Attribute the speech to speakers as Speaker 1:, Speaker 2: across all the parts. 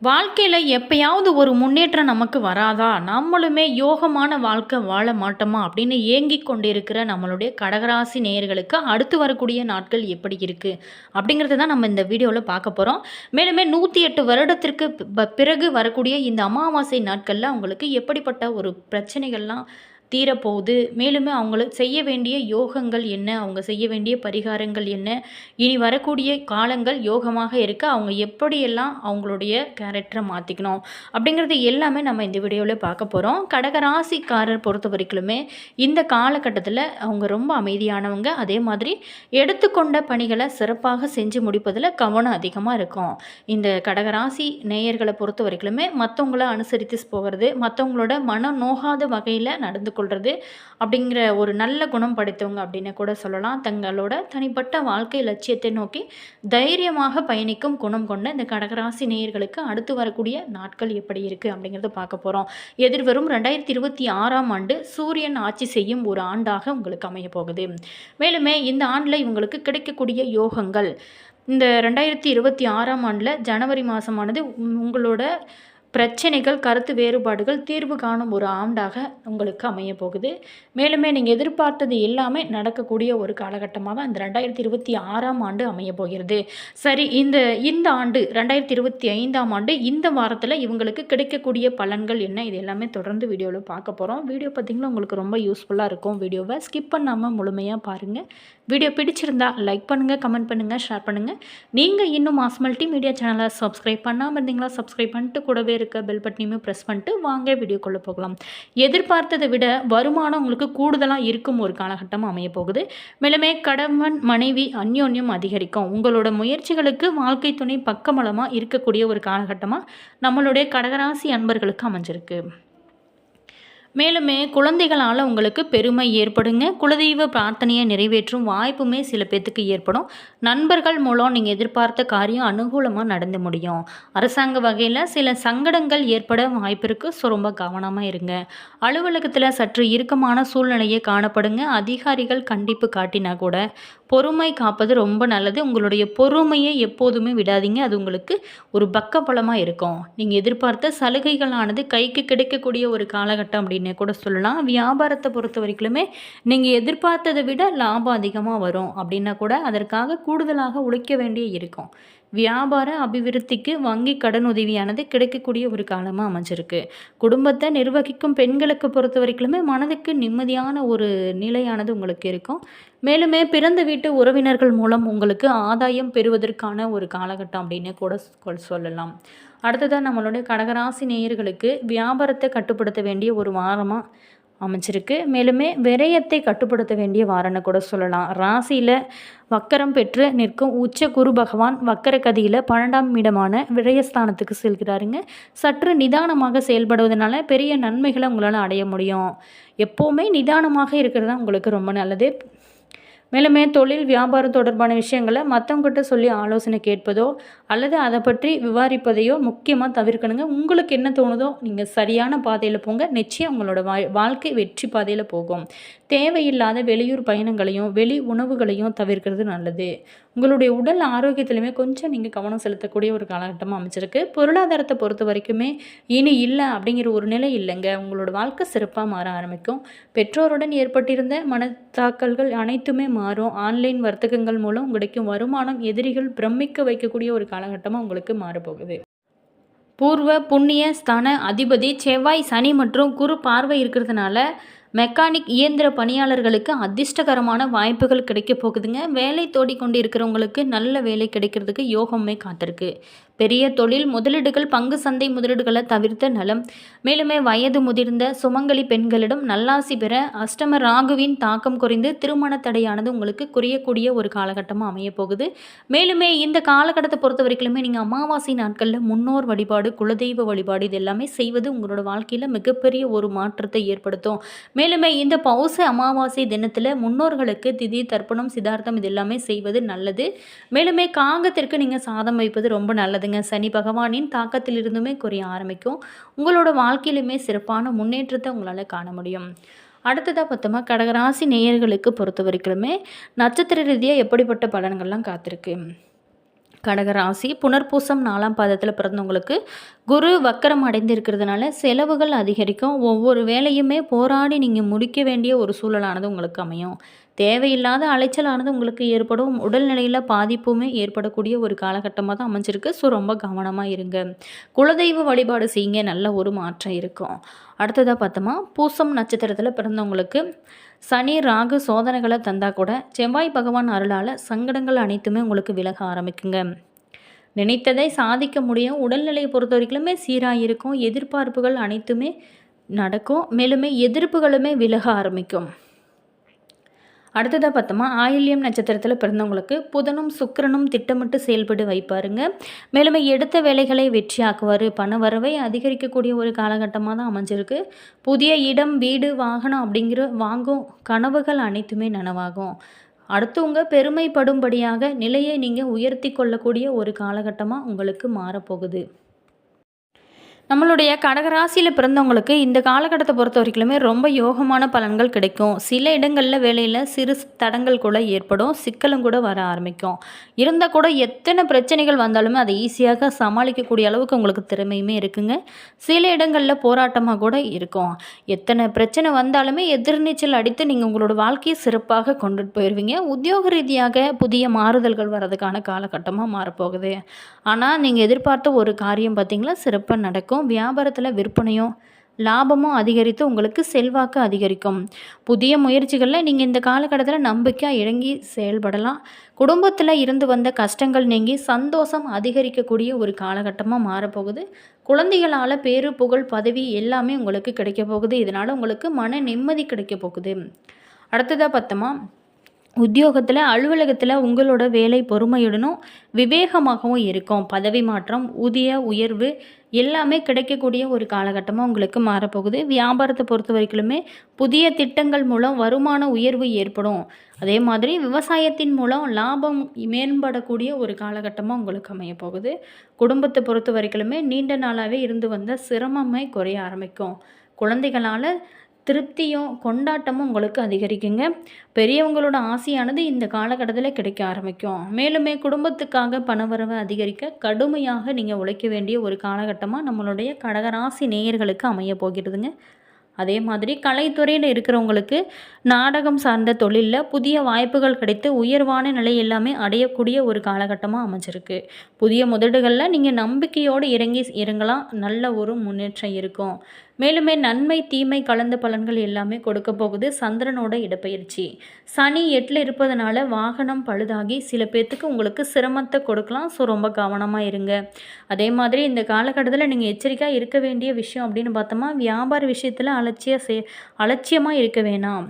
Speaker 1: வாழ்க்கையில் எப்பயாவது ஒரு முன்னேற்றம் நமக்கு வராதா, நம்மளுமே யோகமான வாழ்க்கை வாழ மாட்டோமா அப்படின்னு ஏங்கிக் கொண்டிருக்கிற நம்மளுடைய கடகராசி நேயர்களுக்கு அடுத்து வரக்கூடிய நாட்கள் எப்படி இருக்குது அப்படிங்கிறத தான் நம்ம இந்த வீடியோவில் பார்க்க போகிறோம். மேலுமே 108 வருடத்திற்கு பிறகு வரக்கூடிய இந்த அமாவாசை நாட்களில் அவங்களுக்கு எப்படிப்பட்ட ஒரு பிரச்சனைகள்லாம் தீரப்போகுது, மேலுமே அவங்களுக்கு செய்ய வேண்டிய யோகங்கள் என்ன, அவங்க செய்ய வேண்டிய பரிகாரங்கள் என்ன, இனி வரக்கூடிய காலங்கள் யோகமாக இருக்க அவங்க எப்படியெல்லாம் அவங்களுடைய கேரக்டரை மாற்றிக்கணும் அப்படிங்கிறது எல்லாமே நம்ம இந்த வீடியோவில் பார்க்க போகிறோம். கடகராசிக்காரர் பொறுத்த வரைக்குமே இந்த காலகட்டத்தில் அவங்க ரொம்ப அமைதியானவங்க. அதே மாதிரி எடுத்துக்கொண்ட பணிகளை சிறப்பாக செஞ்சு முடிப்பதில் கவனம் அதிகமாக இருக்கும். இந்த கடகராசி நேயர்களை பொறுத்த வரைக்குமே மற்றவங்கள அனுசரித்து போகிறது, மற்றவங்களோட மனம் நோகாத வகையில் நடந்து கொள்வது அப்படிங்கிற ஒரு நல்ல குணம் படைத்தவங்க அப்படின்னு கூட சொல்லலாம். தங்களோட தனிப்பட்ட வாழ்க்கை லட்சியத்தை நோக்கி தைரியமாக பயணிக்கும் குணம் கொண்ட இந்த கடகராசி நேயர்களுக்கு அடுத்து வரக்கூடிய நாட்கள் எப்படி இருக்குது அப்படிங்கிறத பார்க்க போகிறோம். எதிர்வரும் 2026ஆம் ஆண்டு சூரியன் ஆட்சி செய்யும் ஒரு ஆண்டாக உங்களுக்கு அமைய போகுது. மேலுமே இந்த ஆண்டில் இவங்களுக்கு கிடைக்கக்கூடிய யோகங்கள், இந்த 2026ஆம் ஆண்டில் ஜனவரி மாதமானது உங்களோட பிரச்சனைகள், கருத்து வேறுபாடுகள் தீர்வு காணும் ஒரு ஆண்டாக உங்களுக்கு அமைய போகுது. மேலுமே நீங்கள் எதிர்பார்த்தது எல்லாமே நடக்கக்கூடிய ஒரு காலகட்டமாக தான் இந்த 2026ஆம் ஆண்டு அமைய போகிறது. சரி, இந்த ஆண்டு 2025ஆம் ஆண்டு இந்த வாரத்தில் இவங்களுக்கு கிடைக்கக்கூடிய பலன்கள் என்ன, இது எல்லாமே தொடர்ந்து வீடியோவில் பார்க்க போகிறோம். வீடியோ பார்த்திங்கன்னா உங்களுக்கு ரொம்ப யூஸ்ஃபுல்லாக இருக்கும். வீடியோவை ஸ்கிப் பண்ணாமல் முழுமையாக பாருங்கள். வீடியோ பிடிச்சிருந்தா லைக் பண்ணுங்கள், கமெண்ட் பண்ணுங்கள், ஷேர் பண்ணுங்கள். நீங்கள் இன்னும் மாஸ் மல்டிமீடியா சேனலை சப்ஸ்கிரைப் பண்ணாமல் இருந்தீங்களா, சப்ஸ்கிரைப் பண்ணிட்டு கூடவே இருக்க பெல் பட்டனையுமே ப்ரெஸ் பண்ணிட்டு வாங்க வீடியோக்குள்ளே போகலாம். எதிர்பார்த்ததை விட வருமானம் உங்களுக்கு கூடுதலாக இருக்கும் ஒரு காலகட்டம் அமைய போகுது. மேலுமே கணவன் மனைவி அந்யோன்யம் அதிகரிக்கும். உங்களோட முயற்சிகளுக்கு வாழ்க்கை துணை பக்கபலமாக இருக்கக்கூடிய ஒரு காலகட்டமாக நம்மளுடைய கடகராசி அன்பர்களுக்கு அமைஞ்சிருக்கு. மேலுமே குழந்தைகளால் உங்களுக்கு பெருமை ஏற்படுங்க. குலதெய்வ பிரார்த்தனையை நிறைவேற்றும் வாய்ப்புமே சில பேர்த்துக்கு ஏற்படும். நண்பர்கள் மூலம் நீங்கள் எதிர்பார்த்த காரியம் அனுகூலமாக நடந்து முடியும். அரசாங்க வகையில் சில சங்கடங்கள் ஏற்பட வாய்ப்பு இருக்குது. ஸோ ரொம்ப கவனமாக இருங்க. அலுவலகத்தில் சற்று இறுக்கமான சூழ்நிலையை காணப்படுங்க. அதிகாரிகள் கண்டிப்பு காட்டினா கூட பொறுமை காப்பது ரொம்ப நல்லது. உங்களுடைய பொறுமையை எப்போதுமே விடாதீங்க. அது உங்களுக்கு ஒரு பக்கபலமாக இருக்கும். நீங்கள் எதிர்பார்த்த சலுகைகளானது கைக்கு கிடைக்கக்கூடிய ஒரு காலகட்டம் அப்படின்னு கூட சொல்லலாம். வியாபாரத்தை பொறுத்த வரைக்குமே நீங்கள் எதிர்பார்த்ததை விட லாபம் அதிகமாக வரும் அப்படின்னா கூட அதற்காக கூடுதலாக உழைக்க வேண்டிய இருக்கும். வியாபார அபிவிருத்திக்கு வங்கி கடன் உதவியானது கிடைக்கக்கூடிய ஒரு காலமாக அமைஞ்சிருக்கு. குடும்பத்தை நிர்வகிக்கும் பெண்களுக்கு பொறுத்த வரைக்குமே மனதுக்கு நிம்மதியான ஒரு நிலையானது உங்களுக்கு இருக்கும். மேலுமே பிறந்த வீட்டு உறவினர்கள் மூலம் உங்களுக்கு ஆதாயம் பெறுவதற்கான ஒரு காலகட்டம் அப்படின்னு கூட சொல்லலாம். அடுத்ததாக நம்மளுடைய கடகராசி நேயர்களுக்கு வியாபாரத்தை கட்டுப்படுத்த வேண்டிய ஒரு வாரமாக அமைச்சிருக்கு. மேலுமே விரயத்தை கட்டுப்படுத்த வேண்டிய வாரம்னு கூட சொல்லலாம். ராசியில் வக்கரம் பெற்று நிற்கும் உச்ச குரு பகவான் வக்கர கதியில் 12ஆம் இடமான விரயஸ்தானத்துக்கு செல்கிறாருங்க. சற்று நிதானமாக செயல்படுவதனால பெரிய நன்மைகளை உங்களால் அடைய முடியும். எப்போவுமே நிதானமாக இருக்கிறது தான் உங்களுக்கு ரொம்ப நல்லது. மேலுமே தொழில் வியாபாரம் தொடர்பான விஷயங்களை மற்றவங்ககிட்ட சொல்லி ஆலோசனை கேட்பதோ அல்லது அதை பற்றி விவாதிப்பதையோ முக்கியமாக தவிர்க்கணுங்க. உங்களுக்கு என்ன தோணுதோ நீங்கள் சரியான பாதையில் போங்க. நிச்சயம் உங்களோட வாழ்க்கை வெற்றி பாதையில் போகும். தேவையில்லாத வெளியூர் பயணங்களையும் வெளி உணவுகளையும் தவிர்க்கிறது நல்லது. உங்களுடைய உடல் ஆரோக்கியத்திலுமே கொஞ்சம் நீங்கள் கவனம் செலுத்தக்கூடிய ஒரு காலகட்டமாக அமைச்சிருக்கு. பொருளாதாரத்தை பொறுத்த வரைக்குமே இனி இல்லை அப்படிங்கிற ஒரு நிலை இல்லைங்க. உங்களோட வாழ்க்கை சிறப்பாக மாற ஆரம்பிக்கும். பெற்றோருடன் ஏற்பட்டிருந்த மனத்தாக்கல்கள் அனைத்துமே மாறும். ஆன்லைன் வர்த்தகங்கள் மூலம் கிடைக்கும் வருமானம் எதிரிகள் பிரமிக்க வைக்கக்கூடிய ஒரு காலகட்டமாக உங்களுக்கு மாறப்போகுது. பூர்வ புண்ணிய ஸ்தான அதிபதி செவ்வாய், சனி மற்றும் குரு பார்வை இருக்கிறதுனால மெக்கானிக் இயந்திர பணியாளர்களுக்கு அதிர்ஷ்டகரமான வாய்ப்புகள் கிடைக்க போகுதுங்க. வேலை தேடிக்கொண்டு இருக்கிறவங்களுக்கு நல்ல வேலை கிடைக்கிறதுக்கு யோகமே காத்திருக்கு. பெரிய தொழில் முதலீடுகள், பங்கு சந்தை முதலீடுகளை தவிர்த்த நலம். மேலுமே வயது முதிர்ந்த சுமங்கலி பெண்களிடம் நல்லாசி பெற அஷ்டம ராகுவின் தாக்கம் குறைந்து திருமண தடையானது உங்களுக்கு குறையக்கூடிய ஒரு காலகட்டமாக அமைய போகுது. மேலுமே இந்த காலகட்டத்தை பொறுத்த வரைக்குமே நீங்கள் அமாவாசை நாட்களில் முன்னோர் வழிபாடு, குலதெய்வ வழிபாடு இது எல்லாமே செய்வது உங்களோட வாழ்க்கையில் மிகப்பெரிய ஒரு மாற்றத்தை ஏற்படுத்தும். மேலுமே இந்த பௌச அமாவாசை தினத்தில் முன்னோர்களுக்கு திதி தர்ப்பணம் சிதார்த்தம் இது எல்லாமே செய்வது நல்லது. மேலுமே காகத்திற்கு நீங்கள் சாதம் வைப்பது ரொம்ப நல்லதுங்க. சனி பகவானின் தாக்கத்திலிருந்துமே குறைய ஆரம்பிக்கும். உங்களோட வாழ்க்கையிலுமே சிறப்பான முன்னேற்றத்தை உங்களால் காண முடியும். அடுத்ததாக பார்த்தோமா, கடகராசி நேயர்களுக்கு பொறுத்த வரைக்குமே நட்சத்திர ரீதியாக எப்படிப்பட்ட பலன்கள்லாம் காத்திருக்கு. கடகராசி புனர்பூசம் 4ஆம் பாதத்தில் பிறந்தவங்களுக்கு குரு வக்கரம் அடைந்திருக்கிறதுனால செலவுகள் அதிகரிக்கும். ஒவ்வொரு வேலையுமே போராடி நீங்கள் முடிக்க வேண்டிய ஒரு சூழலானது உங்களுக்கு அமையும். தேவையில்லாத அலைச்சலானது உங்களுக்கு ஏற்படும். உடல்நிலையில் பாதிப்புமே ஏற்படக்கூடிய ஒரு காலகட்டமாக தான் அமைஞ்சிருக்கு. ஸோ ரொம்ப கவனமாக இருங்க. குலதெய்வ வழிபாடு செய்யுங்க, நல்ல ஒரு மாற்றம் இருக்கும். அடுத்ததாக பார்த்தோமா, பூசம் நட்சத்திரத்தில் பிறந்தவங்களுக்கு சனி ராகு சோதனைகளை தந்தால் கூட செவ்வாய் பகவான் அருளால் சங்கடங்கள் அனைத்துமே உங்களுக்கு விலக ஆரம்பிக்குங்க. நினைத்ததை சாதிக்க முடியும். உடல்நிலையை பொறுத்த வரைக்குமே சீராக இருக்கும். எதிர்பார்ப்புகள் அனைத்துமே நடக்கும். மேலுமே எதிர்ப்புகளுமே விலக ஆரம்பிக்கும். அடுத்ததாக பார்த்தோமா, ஆயில்யம் நட்சத்திரத்தில் பிறந்தவங்களுக்கு புதனும் சுக்கிரனும் திட்டமிட்டு செயல்பட்டு வைப்பாருங்க. மேலுமே எடுத்த வேலைகளை வெற்றியாக்குவார். பண வரவை அதிகரிக்கக்கூடிய ஒரு காலகட்டமாக தான் அமைஞ்சிருக்கு. புதிய இடம் வீடு வாகனம் அப்படிங்கிற வாங்கும் கனவுகள் அனைத்துமே நனவாகும். அடுத்தவங்க பெருமைப்படும்படியாக நிலையை நீங்கள் உயர்த்தி கொள்ளக்கூடிய ஒரு காலகட்டமாக உங்களுக்கு மாறப்போகுது. நம்மளுடைய கடகராசியில் பிறந்தவங்களுக்கு இந்த காலகட்டத்தை பொறுத்த வரைக்குமே ரொம்ப யோகமான பலன்கள் கிடைக்கும். சில இடங்களில் வேலையில் சிறு தடங்கள் கூட ஏற்படும், சிக்கலும் கூட வர ஆரம்பிக்கும். இருந்தால் கூட எத்தனை பிரச்சனைகள் வந்தாலுமே அதை ஈஸியாக சமாளிக்கக்கூடிய அளவுக்கு உங்களுக்கு திறமையுமே இருக்குங்க. சில இடங்களில் போராட்டமாக கூட இருக்கும். எத்தனை பிரச்சனை வந்தாலுமே எதிர்நீச்சல் அடித்து நீங்கள் உங்களோட வாழ்க்கையை சிறப்பாக கொண்டுட்டு போயிடுவீங்க. உத்தியோக ரீதியாக புதிய மாறுதல்கள் வர்றதுக்கான காலகட்டமாக மாறப்போகுது. ஆனால் நீங்கள் எதிர்பார்த்த ஒரு காரியம் பார்த்திங்களா சிறப்பாக நடக்கும். வியாபாரத்தில் விற்பனையும் லாபமும் அதிகரித்து உங்களுக்கு செல்வாக்கு அதிகரிக்கும். புதிய முயற்சிகளில் நீங்கள் இந்த காலகட்டத்தில் நம்பிக்கையாக இறங்கி செயல்படலாம். குடும்பத்தில் இருந்து வந்த கஷ்டங்கள் நீங்கி சந்தோஷம் அதிகரிக்கக்கூடிய ஒரு காலகட்டமாக மாறப்போகுது. குழந்தைகளால் பேரு புகழ் பதவி எல்லாமே உங்களுக்கு கிடைக்க போகுது. இதனால் உங்களுக்கு மன நிம்மதி கிடைக்க போகுது. அடுத்ததாக பார்த்தோமா, உத்தியோகத்தில் அலுவலகத்தில் உங்களோட வேலை பொறுமையுடனும் விவேகமாகவும் இருக்கும். பதவி மாற்றம் ஊதிய உயர்வு எல்லாமே கிடைக்கக்கூடிய ஒரு காலகட்டமாக உங்களுக்கு மாறப்போகுது. வியாபாரத்தை பொறுத்த வரைக்குமே புதிய திட்டங்கள் மூலம் வருமான உயர்வு ஏற்படும். அதே மாதிரி விவசாயத்தின் மூலம் லாபம் மேம்படக்கூடிய ஒரு காலகட்டமாக உங்களுக்கு அமையப்போகுது. குடும்பத்தை பொறுத்த வரைக்குமே நீண்ட நாளாகவே இருந்து வந்த சிரமமே குறைய ஆரம்பிக்கும். குழந்தைகளால் திருப்தியும் கொண்டாட்டமும் உங்களுக்கு அதிகரிக்குங்க. பெரியவங்களோட ஆசையானது இந்த காலகட்டத்தில் கிடைக்க ஆரம்பிக்கும். மேலுமே குடும்பத்துக்காக பணவரவை அதிகரிக்க கடுமையாக நீங்கள் உழைக்க வேண்டிய ஒரு காலகட்டமாக நம்மளுடைய கடகராசி நேயர்களுக்கு அமைய போகிறதுங்க. அதே மாதிரி கலைத்துறையில் இருக்கிறவங்களுக்கு நாடகம் சார்ந்த தொழிலில் புதிய வாய்ப்புகள் கிடைத்து உயர்வான நிலை எல்லாமே அடையக்கூடிய ஒரு காலகட்டமாக அமைஞ்சிருக்கு. புதிய முதலீடுகளில் நீங்கள் நம்பிக்கையோடு இறங்கலாம். நல்ல ஒரு முன்னேற்றம் இருக்கும். மேலுமே நன்மை தீமை கலந்த பலன்கள் எல்லாமே கொடுக்க போகுது. சந்திரனோட இடப்பெயர்ச்சி சனி 8ல் இருப்பதனால வாகனம் பழுதாகி சில பேர்த்துக்கு உங்களுக்கு சிரமத்தை கொடுக்கலாம். ஸோ ரொம்ப கவனமாக இருங்க. அதே மாதிரி இந்த காலகட்டத்தில் நீங்கள் எச்சரிக்கையாக இருக்க வேண்டிய விஷயம் அப்படின்னு பார்த்தோமா, வியாபார விஷயத்தில் அலட்சியமாக இருக்க வேணாம்.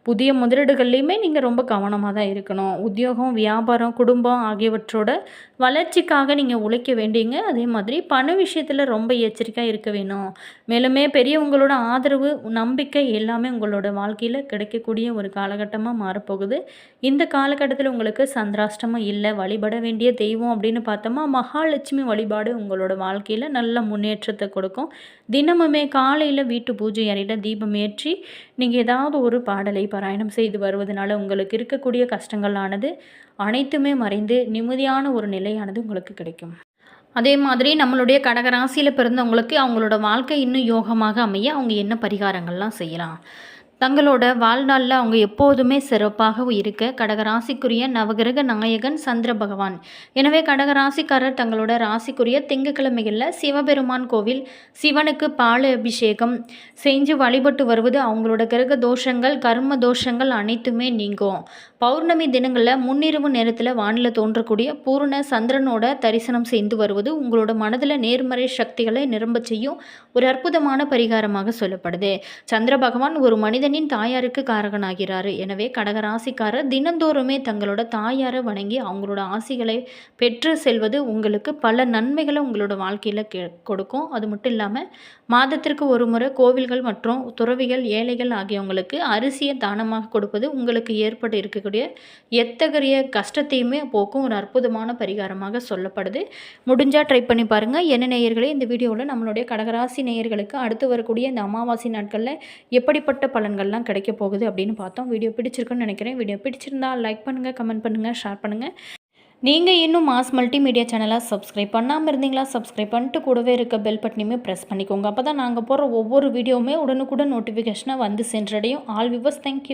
Speaker 1: புதிய முதலீடுகள்லையுமே நீங்கள் ரொம்ப கவனமாக தான் இருக்கணும். உத்தியோகம் வியாபாரம் குடும்பம் ஆகியவற்றோட வளர்ச்சிக்காக நீங்கள் உழைக்க வேண்டியங்க. அதே மாதிரி பண விஷயத்தில் ரொம்ப எச்சரிக்கையாக இருக்க வேணும். மேலுமே பெரியவங்களோட ஆதரவு நம்பிக்கை எல்லாமே உங்களோட வாழ்க்கையில் கிடைக்கக்கூடிய ஒரு காலகட்டமாக மாறப்போகுது. இந்த காலகட்டத்தில் உங்களுக்கு சந்திராஷ்டமம் இல்லை. வழிபட வேண்டிய தெய்வம் அப்படின்னு பார்த்தோமா, மகாலட்சுமி வழிபாடு உங்களோட வாழ்க்கையில் நல்ல முன்னேற்றத்தை கொடுக்கும். தினமுமே காலையில் வீட்டு பூஜை அறையில் தீபம் ஏற்றி நீங்கள் ஏதாவது ஒரு பாடலை பாராயணம் செய்து வருவதனால உங்களுக்கு இருக்கக்கூடிய கஷ்டங்களானது அனைத்துமே மறைந்து நிம்மதியான ஒரு நிலையானது உங்களுக்கு கிடைக்கும். அதே மாதிரி நம்மளுடைய கடகராசியில் பிறந்தவங்களுக்கு அவங்களோட வாழ்க்கை இன்னும் யோகமாக அமைய அவங்க என்ன பரிகாரங்கள்லாம் செய்யலாம்? தங்களோட வாழ்நாளில் அவங்க எப்போதுமே சிறப்பாக இருக்க கடகராசிக்குரிய நவகிரக நாயகன் சந்திர பகவான். எனவே கடகராசிக்காரர் தங்களோட ராசிக்குரிய திங்கட்கிழமைகளில் சிவபெருமான் கோவில் சிவனுக்கு பால் அபிஷேகம் செஞ்சு வழிபட்டு வருவது அவங்களோட கிரக தோஷங்கள் கர்ம தோஷங்கள் அனைத்துமே நீங்கும். பௌர்ணமி தினங்களில் முன்னிரவு நேரத்தில் வானில் தோன்றக்கூடிய பூர்ண சந்திரனோட தரிசனம் செய்து வருவது உங்களோட மனதில் நேர்மறை சக்திகளை நிரம்ப செய்யும் ஒரு அற்புதமான பரிகாரமாக சொல்லப்படுது. சந்திர பகவான் ஒரு மனிதனின் தாயாருக்கு காரகனாகிறாரு. எனவே கடகராசிக்காரர் தினந்தோறுமே தங்களோட தாயாரை வணங்கி அவங்களோட ஆசிகளை பெற்று செல்வது உங்களுக்கு பல நன்மைகளை உங்களோட வாழ்க்கையில் கொடுக்கும். அது மட்டும் இல்லாமல் மாதத்திற்கு ஒரு முறை கோவில்கள் மற்றும் துறவிகள் ஏழைகள் ஆகியவங்களுக்கு அரிசியை தானமாக கொடுப்பது உங்களுக்கு ஏற்பட்டு இருக்கக்கூடிய எத்தகைய கஷ்டத்தையுமே போக்கும் ஒரு அற்புதமான பரிகாரமாக சொல்லப்படுது. முடிஞ்சால் ட்ரை பண்ணி பாருங்கள். என்ன நேயர்களே, இந்த வீடியோவில் நம்மளுடைய கடகராசி நேயர்களுக்கு அடுத்து வரக்கூடிய இந்த அமாவாசை நாட்களில் எப்படிப்பட்ட பலன்கள்லாம் கிடைக்க போகுது அப்படின்னு பார்த்தோம். வீடியோ பிடிச்சிருக்குன்னு நினைக்கிறேன். வீடியோ பிடிச்சிருந்தால் லைக் பண்ணுங்கள், கமெண்ட் பண்ணுங்கள், ஷேர் பண்ணுங்கள். நீங்கள் இன்னும் மாஸ் மல்டிமீடியா சேனலை சப்ஸ்கிரைப் பண்ணாமல் இருந்தீங்களா? சப்ஸ்கிரைப் பண்ணிட்டு கூடவே இருக்க பெல் பட்டனையுமே ப்ரெஸ் பண்ணிக்கோங்க. அப்போ தான் நாங்கள் போடுற ஒவ்வொரு வீடியோவுமே உடனுக்குடன் நோட்டிஃபிகேஷனாக வந்து சென்றடையும். All viewers, thank you.